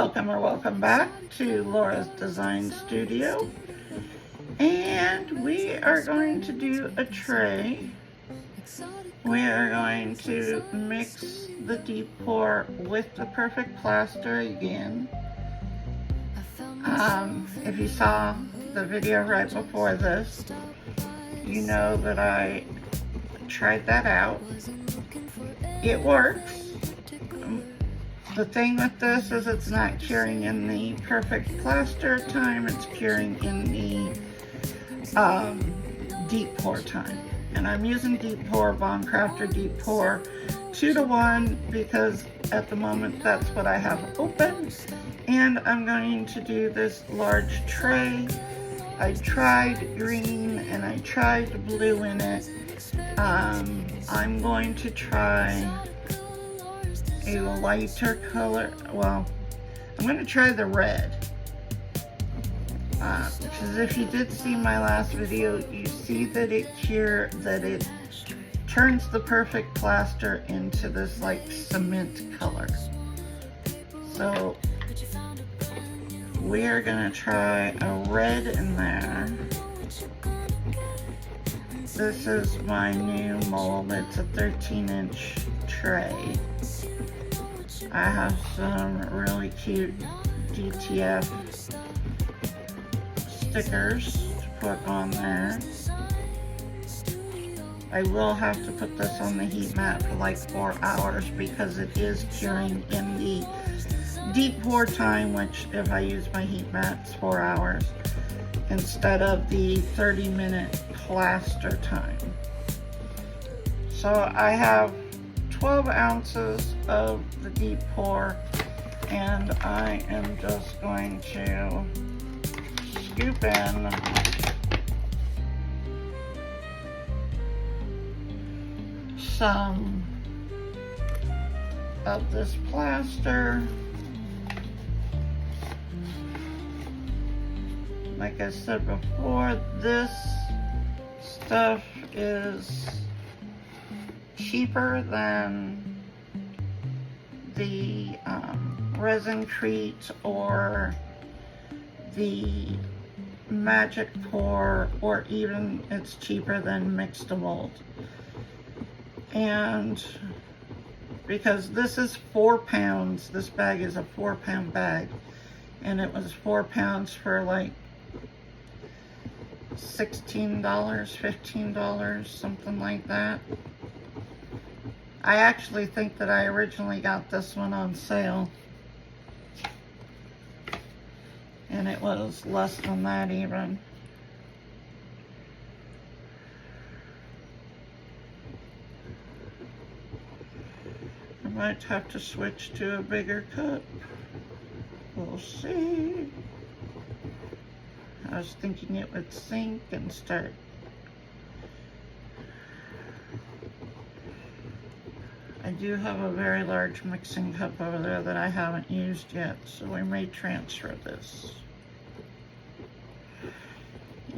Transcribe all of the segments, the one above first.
Welcome or welcome back to Laura's Design Studio. And we are going to do a tray. We are going to mix the deep pour with the perfect plaster again. If you saw the video right before this, you know that I tried that out. It works. The thing with this is it's not curing in the perfect plaster time, it's curing in the deep pour time. And I'm using deep pour, Craftor deep pour 2-to-1 because at the moment that's what I have open. And I'm going to do this large tray. I tried green and I tried blue in it. I'm going to try a lighter color. Well, I'm going to try the red. Because if you did see my last video, you see that it turns the perfect plaster into this like cement color. So we are going to try a red in there. This is my new mold. It's a 13-inch tray. I have some really cute DTF stickers to put on there. I will have to put this on the heat mat for like 4 hours because it is curing in the deep pour time, which if I use my heat mat, it's 4 hours instead of the 30-minute plaster time. So I have 12 ounces of the deep pour, and I am just going to scoop in some of this plaster. Like I said before, this stuff is cheaper than the resin treat or the magic pour, or even it's cheaper than mix to mold. And because this is 4 pounds, this bag is a 4-pound bag, and it was 4 pounds for like $16, $15, something like that. I actually think that I originally got this one on sale, and it was less than that even. I might have to switch to a bigger cup. We'll see. I was thinking it would sink and start. I do have a very large mixing cup over there that I haven't used yet, so we may transfer this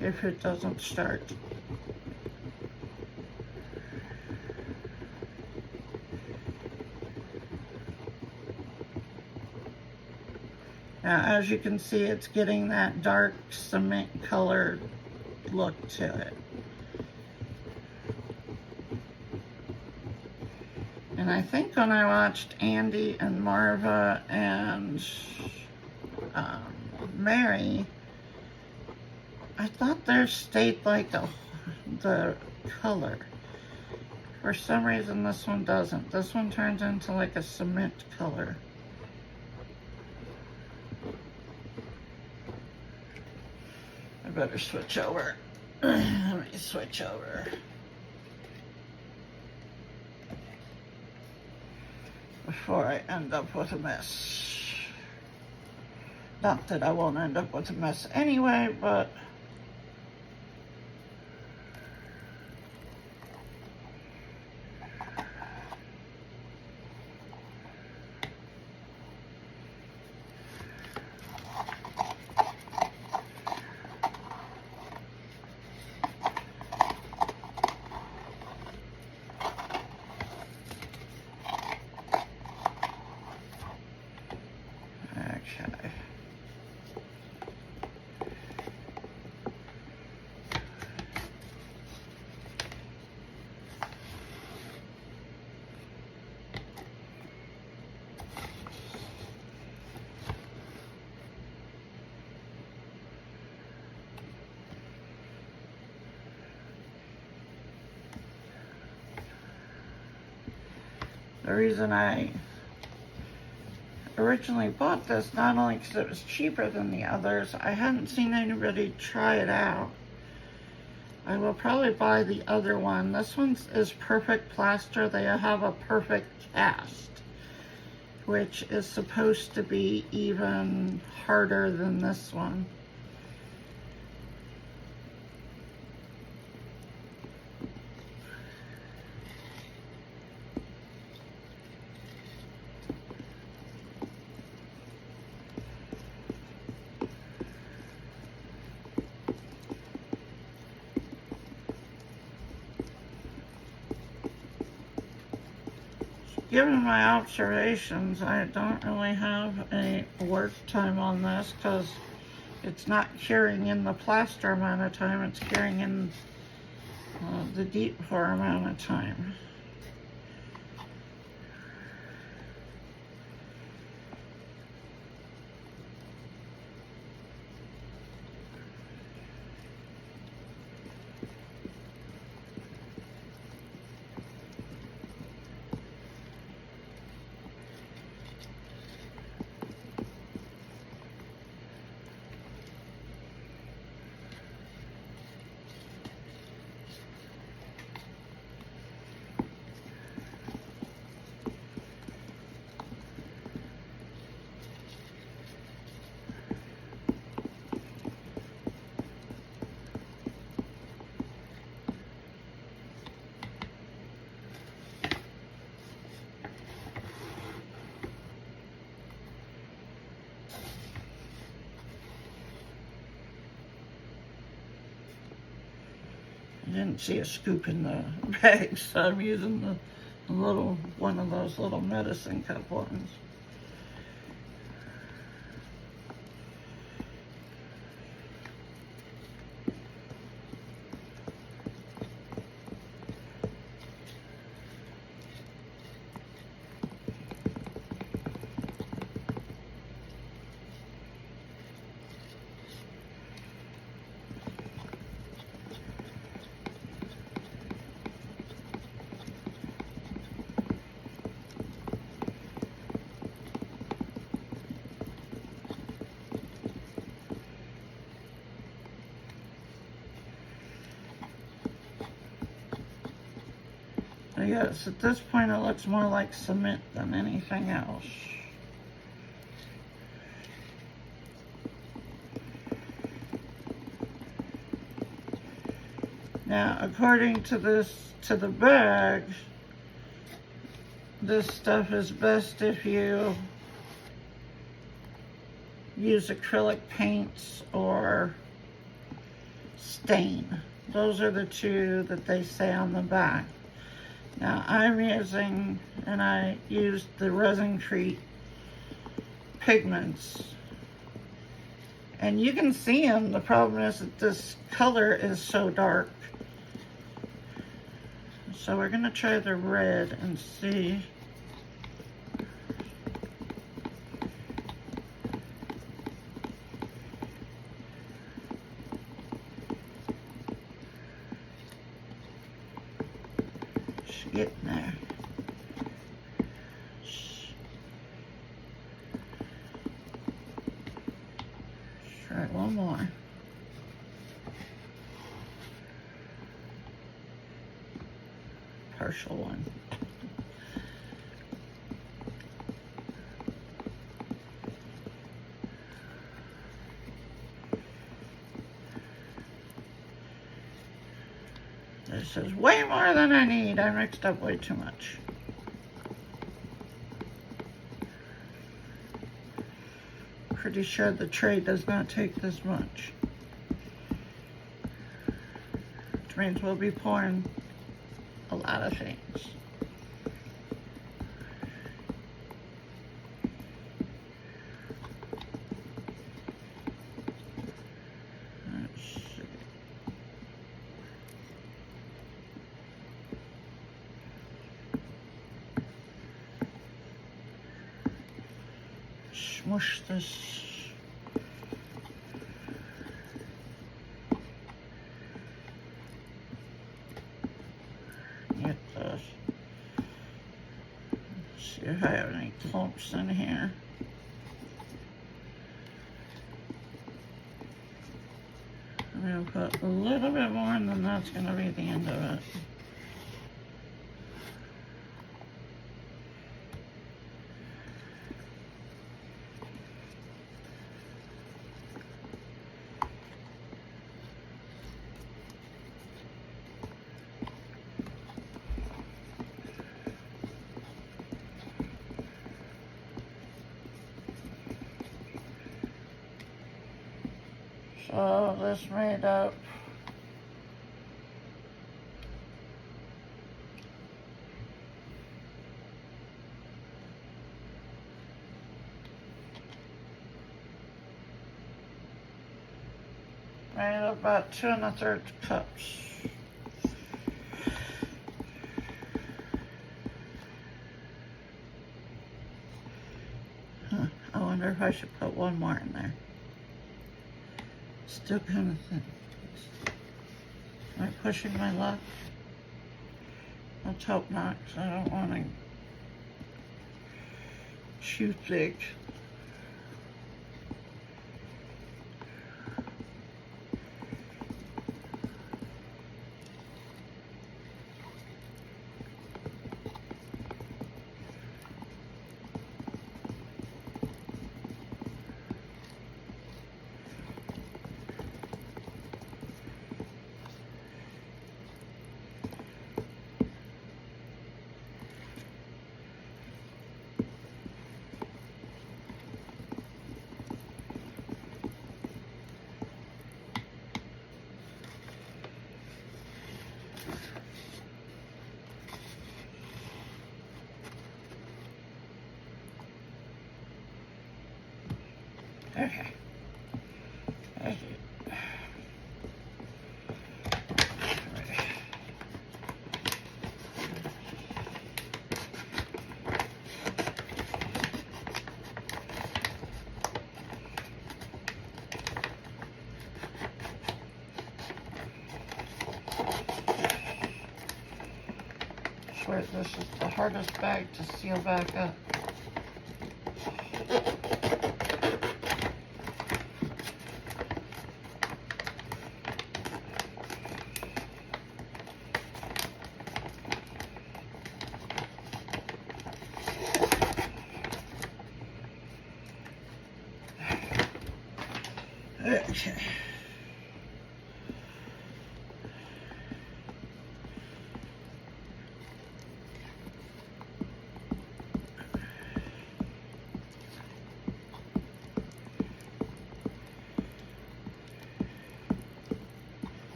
if it doesn't start. Now, as you can see, it's getting that dark cement color look to it. And I think when I watched Andy and Marva and Mary, I thought theirs stayed like the color. For some reason this one doesn't. This one turns into like a cement color. I better switch over. Let me switch over. Before I end up with a mess. Not that I won't end up with a mess anyway, but Okay. The reason I originally bought this, not only because it was cheaper than the others, I hadn't seen anybody try it out. I will probably buy the other one. This one is perfect plaster. They have a perfect cast, which is supposed to be even harder than this one. Given my observations, I don't really have any work time on this because it's not curing in the plaster amount of time, it's curing in the deep pour amount of time. I didn't see a scoop in the bag, so I'm using the little, one of those little medicine cup ones. Yes, at this point it looks more like cement than anything else. Now, according to the bag, this stuff is best if you use acrylic paints or stain. Those are the two that they say on the back. Now I'm using, and I used the Resin pigments. And you can see them. The problem is that this color is so dark. So we're gonna try the red and see. Getting there. Try one more. Partial one. This is way more than I need. I mixed up way too much. Pretty sure the tray does not take this much. Which means we'll be pouring a lot of things. smush this. Get this. See if I have any clumps in here. I'm going to put a little bit more, and then that's going to be the end of it. So this made up about 2 1/3 cups. I wonder if I should put one more in there. Still kind of thin. Am I pushing my luck? Let's hope not, because I don't want to chew thick. Okay. Thank you. I swear this is the hardest bag to seal back up. Okay.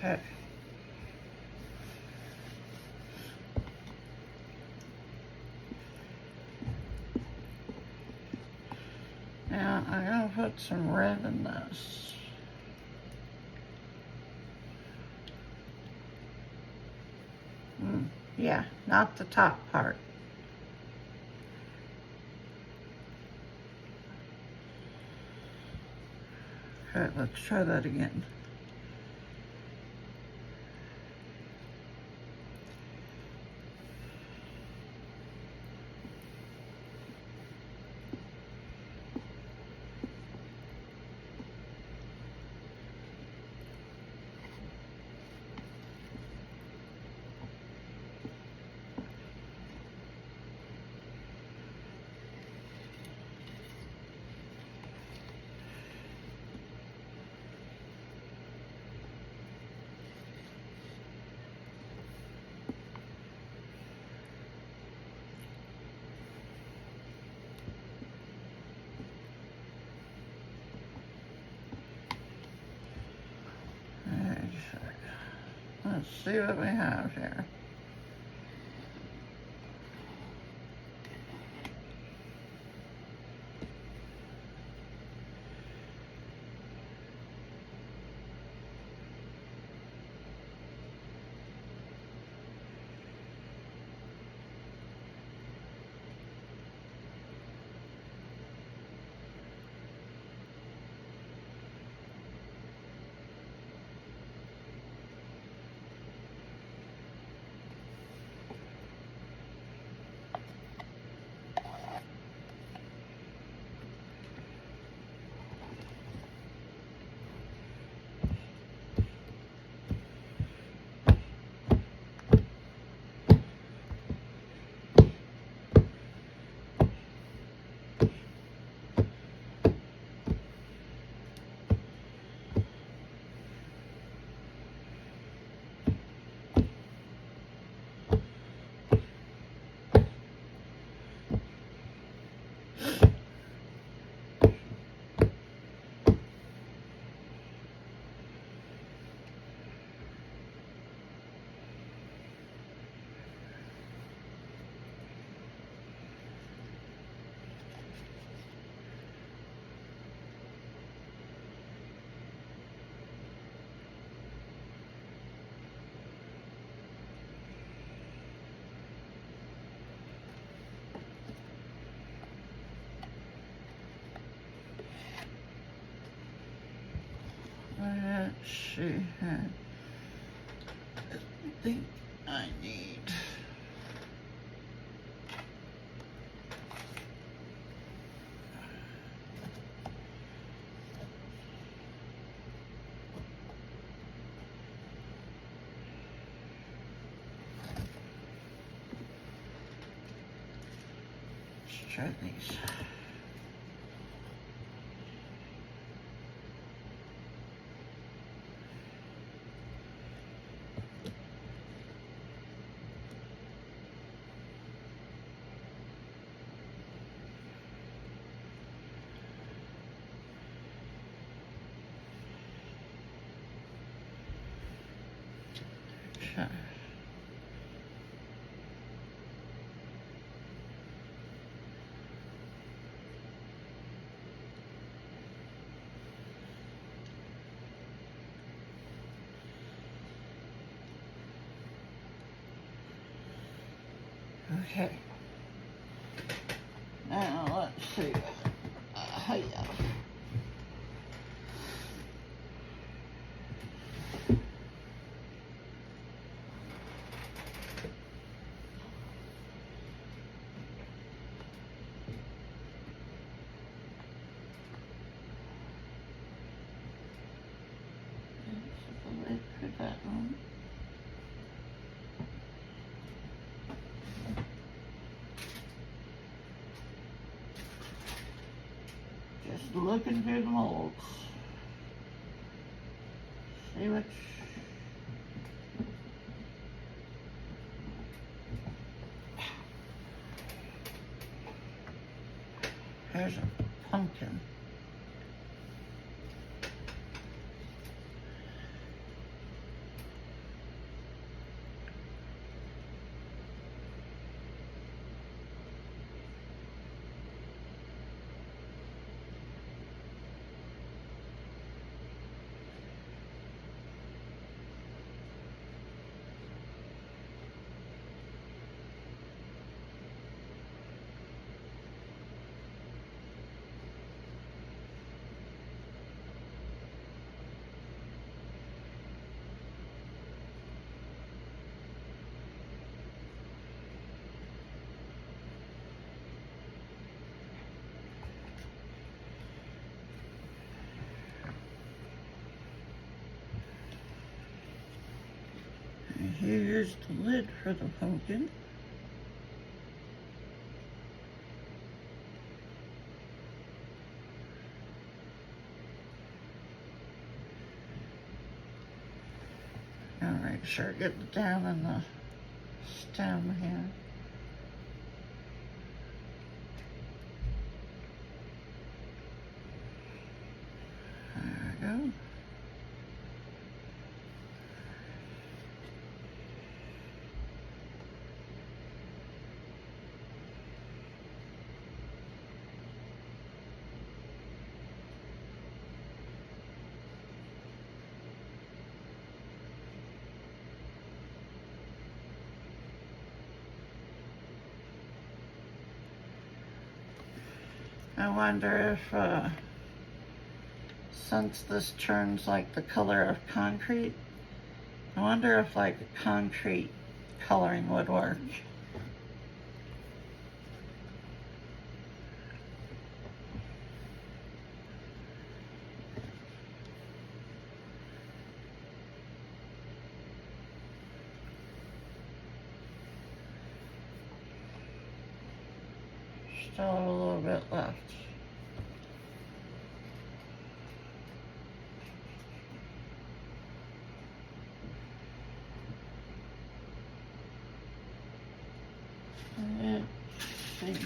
Okay. Now I'm going to put some red in this. Yeah, not the top part. Okay, let's try that again. Let's see what we have here. Let's see here. I think I need let's try these. Okay. Okay. Now let's see. Hiya. Put that on. Just looking through the molds. See which. Here's a pumpkin. And here's the lid for the pumpkin. I'll make sure I get it down in the stem here. There we go. I wonder if, since this turns like the color of concrete, I wonder if like a concrete coloring would work. Still a little bit left. Let's see.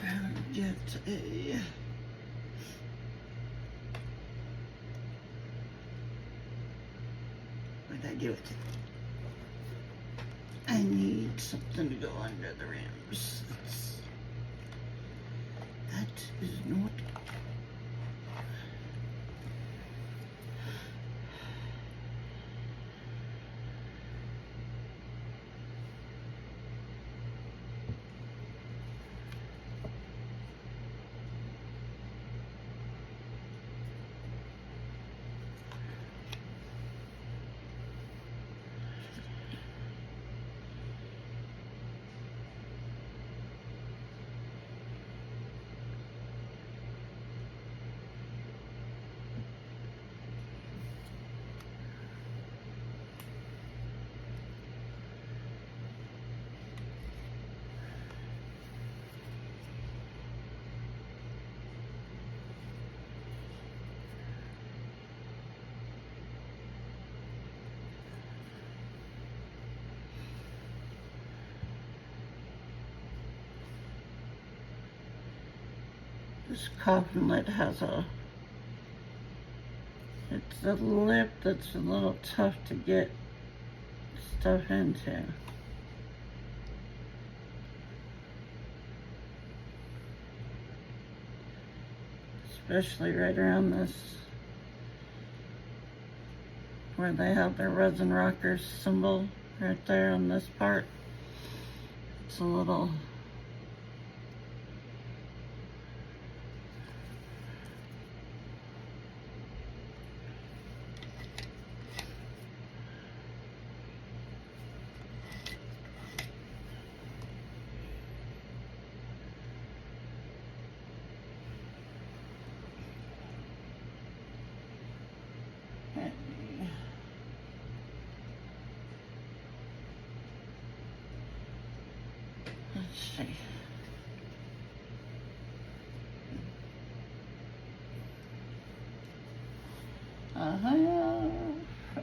Where is get a what did I do with it? I need something to go under the rims. That is not. This coffin lid has it's a lip that's a little tough to get stuff into. Especially right around this, where they have their resin rocker symbol right there on this part. It's a little see.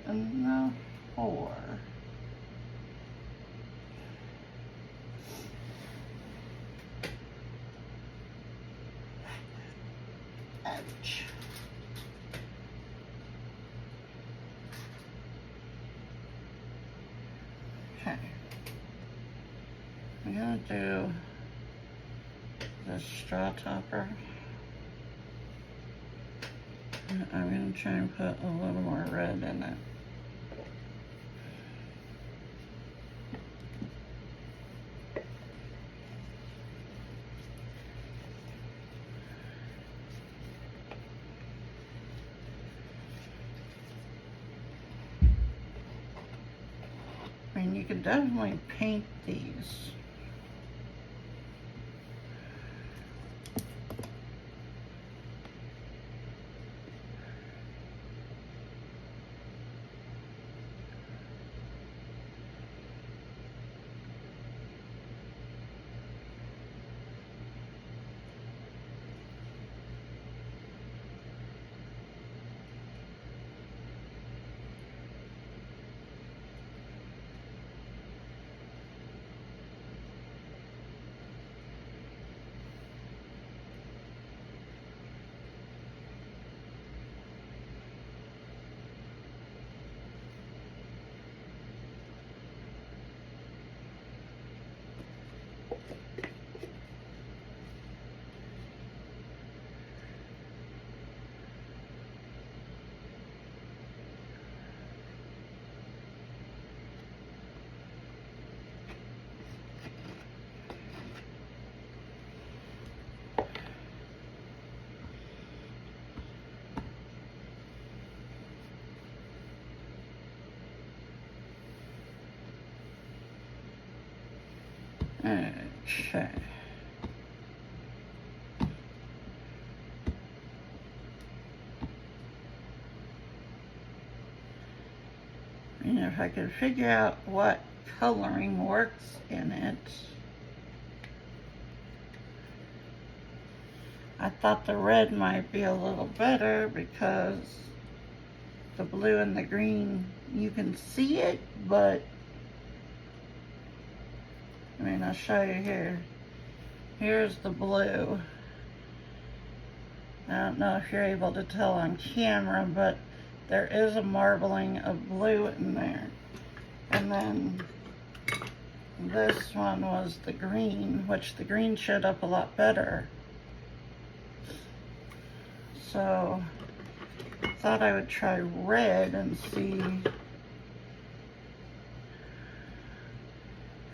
And the 4. Okay. I'm gonna do the straw topper. I'm gonna try and put a little more red in it. I mean, you can definitely paint these. Okay. And if I could figure out what coloring works in it. I thought the red might be a little better because the blue and the green, you can see it, but I mean, I'll show you here. Here's the blue. I don't know if you're able to tell on camera, but there is a marbling of blue in there. And then this one was the green, which the green showed up a lot better. So I thought I would try red and see.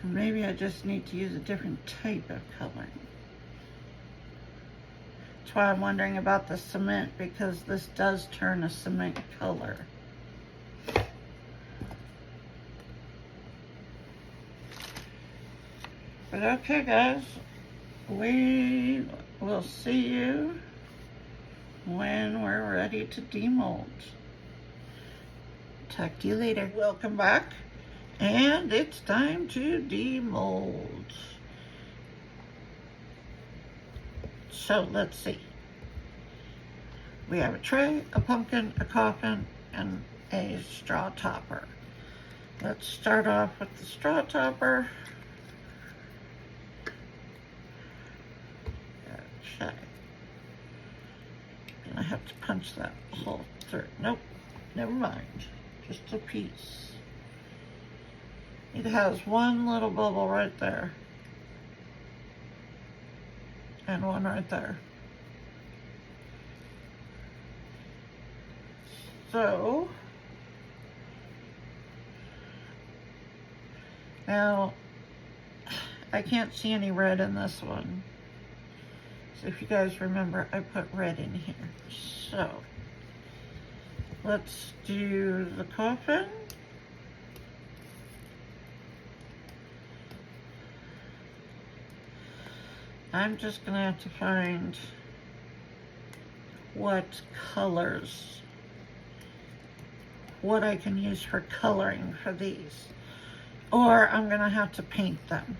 Maybe I just need to use a different type of coloring. That's why I'm wondering about the cement, because this does turn a cement color. But okay, guys, we will see you when we're ready to demold. Talk to you later. Welcome back. And it's time to demold. So let's see. We have a tray, a pumpkin, a coffin, and a straw topper. Let's start off with the straw topper. Okay. And I have to punch that hole through. Nope, never mind. Just a piece. It has one little bubble right there. And one right there. So, now, I can't see any red in this one. So if you guys remember, I put red in here. So, let's do the coffin. I'm just gonna have to find what colors, what I can use for coloring for these, or I'm gonna have to paint them.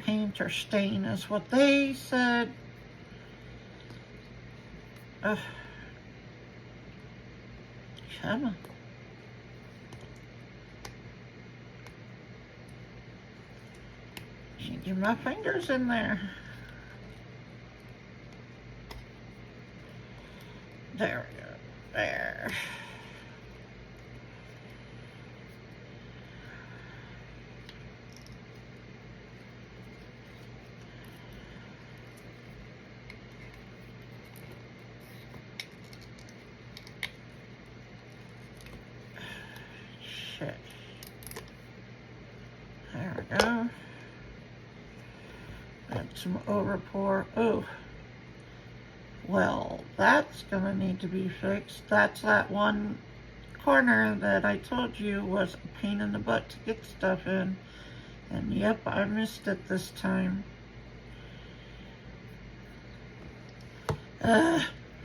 Paint or stain is what they said. Ugh. Come on. Can't get my fingers in there. There we go. There. Okay. There we go. Add some overpour. Oh, well, that's gonna need to be fixed. That's that one corner that I told you was a pain in the butt to get stuff in. And yep, I missed it this time.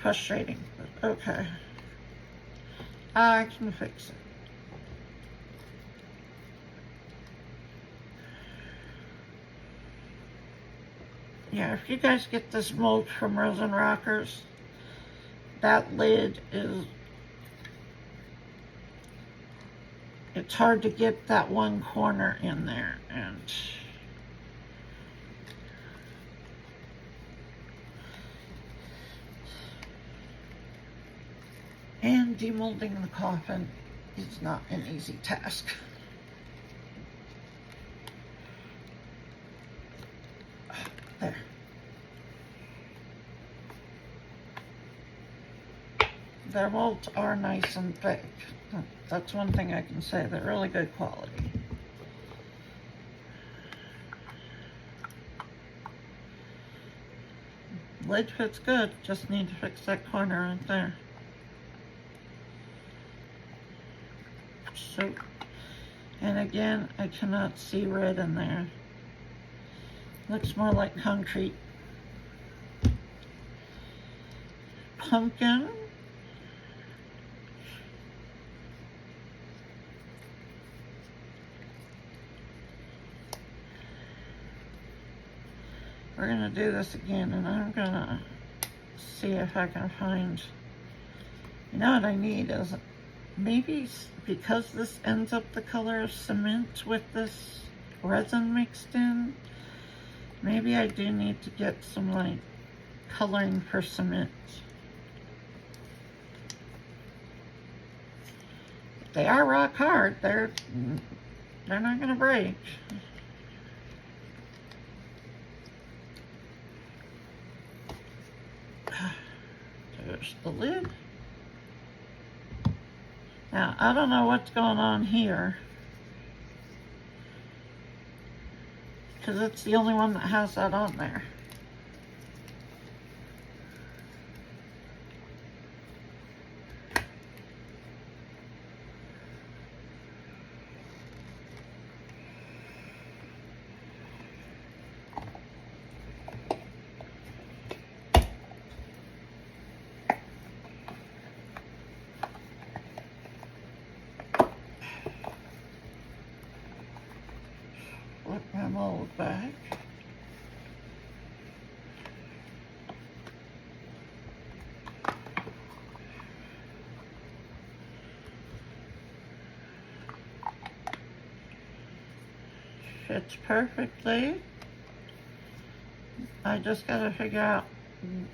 Frustrating, but okay. I can fix it. Yeah, if you guys get this mold from Resin Rockers, that lid is, it's hard to get that one corner in there, and demolding the coffin is not an easy task. There. Their molds are nice and thick. That's one thing I can say. They're really good quality. Lid fits good. Just need to fix that corner right there. So, and again, I cannot see red in there. Looks more like concrete. Pumpkin. We're gonna do this again, and I'm gonna see if I can find, you know what I need is, maybe because this ends up the color of cement with this resin mixed in, maybe I do need to get some like coloring for cement. They are rock hard. They're not gonna break. There's the lid. Now, I don't know what's going on here, because it's the only one that has that on there. Flip my mold back. Fits perfectly. I just gotta figure out, I'm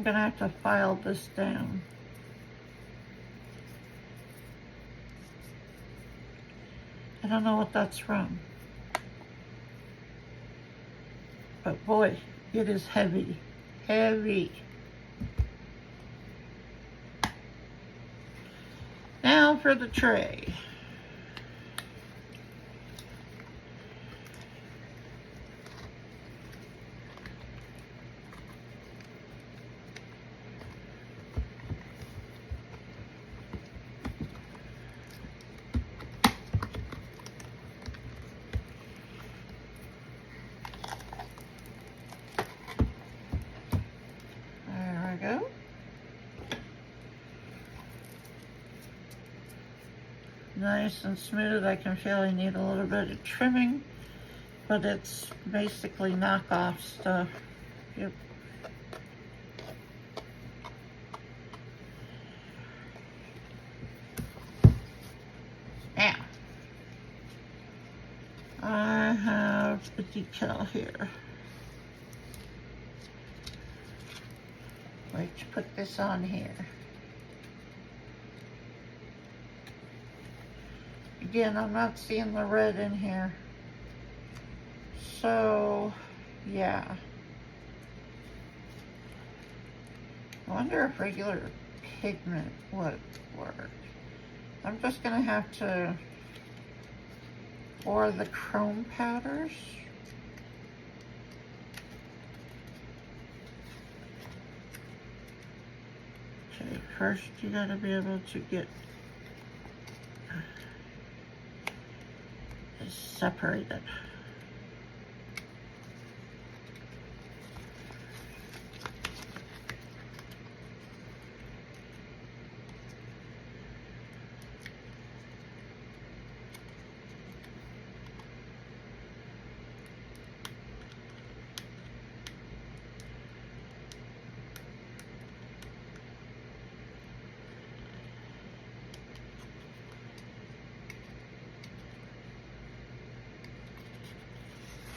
gonna have to file this down. I don't know what that's from, but boy, it is heavy, heavy. Now for the tray. Nice and smooth. I can feel I need a little bit of trimming, but it's basically knockoff stuff. Yep. Now, I have a decal here. Let's put this on here. Again, I'm not seeing the red in here. So, yeah. I wonder if regular pigment would work. I'm just gonna have to pour the chrome powders. Okay, first you gotta be able to get it separated.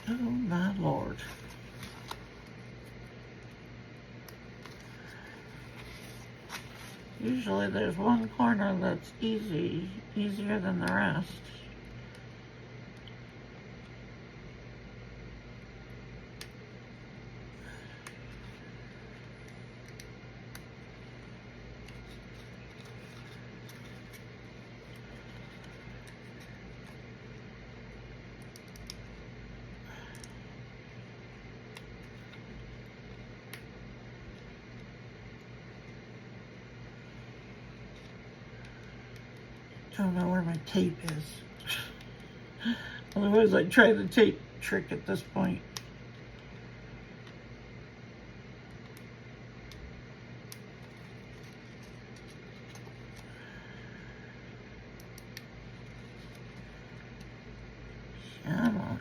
Oh my Lord. Usually there's one corner that's easier than the rest. Don't know where my tape is. Otherwise I'd try the tape trick at this point. Come on.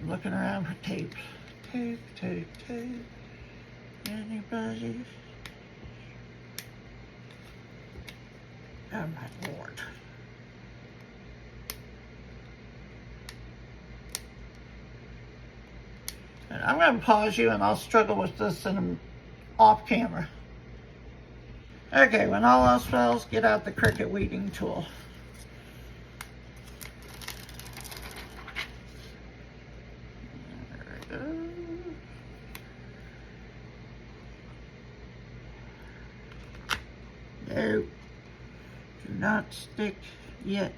Looking around for tape. Tape, tape, tape. Anybody? Oh my Lord. And I'm going to pause you and I'll struggle with this off camera. Okay, when all else fails, get out the Cricut weeding tool. No, do not stick yet.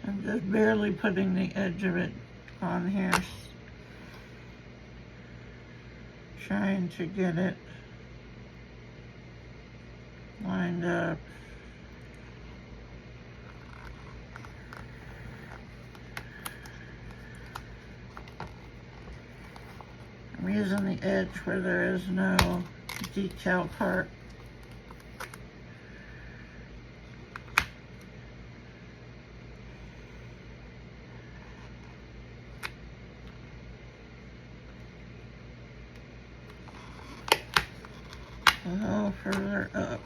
I'm just barely putting the edge of it on here, trying to get it lined up. I'm using the edge where there is no decal part. A little further up.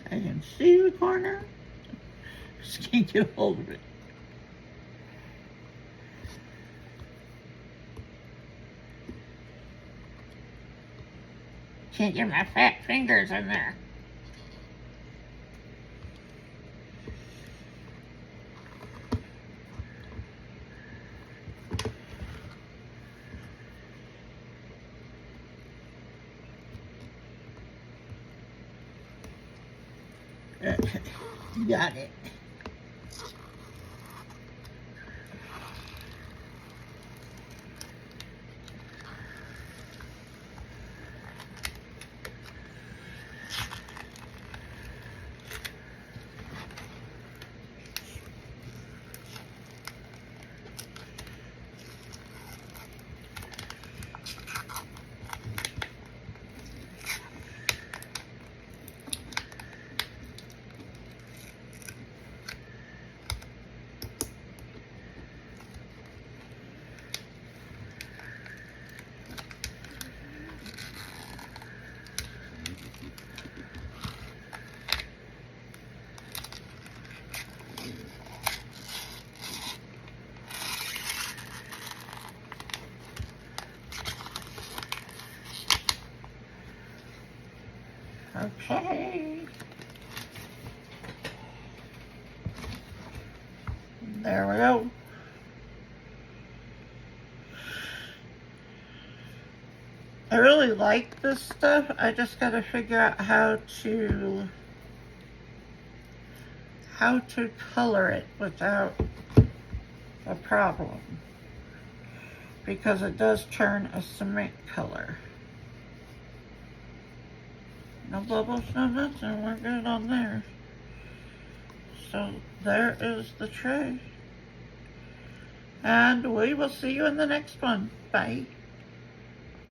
I can see the corner. Just can't get a hold of it. Can't get my fat fingers in there. Okay, got it. Okay. There we go. I really like this stuff. I just gotta figure out how to color it without a problem. Because it does turn a cement color. No bubbles, no nothing. We're good on there. So there is the tray. And we will see you in the next one. Bye.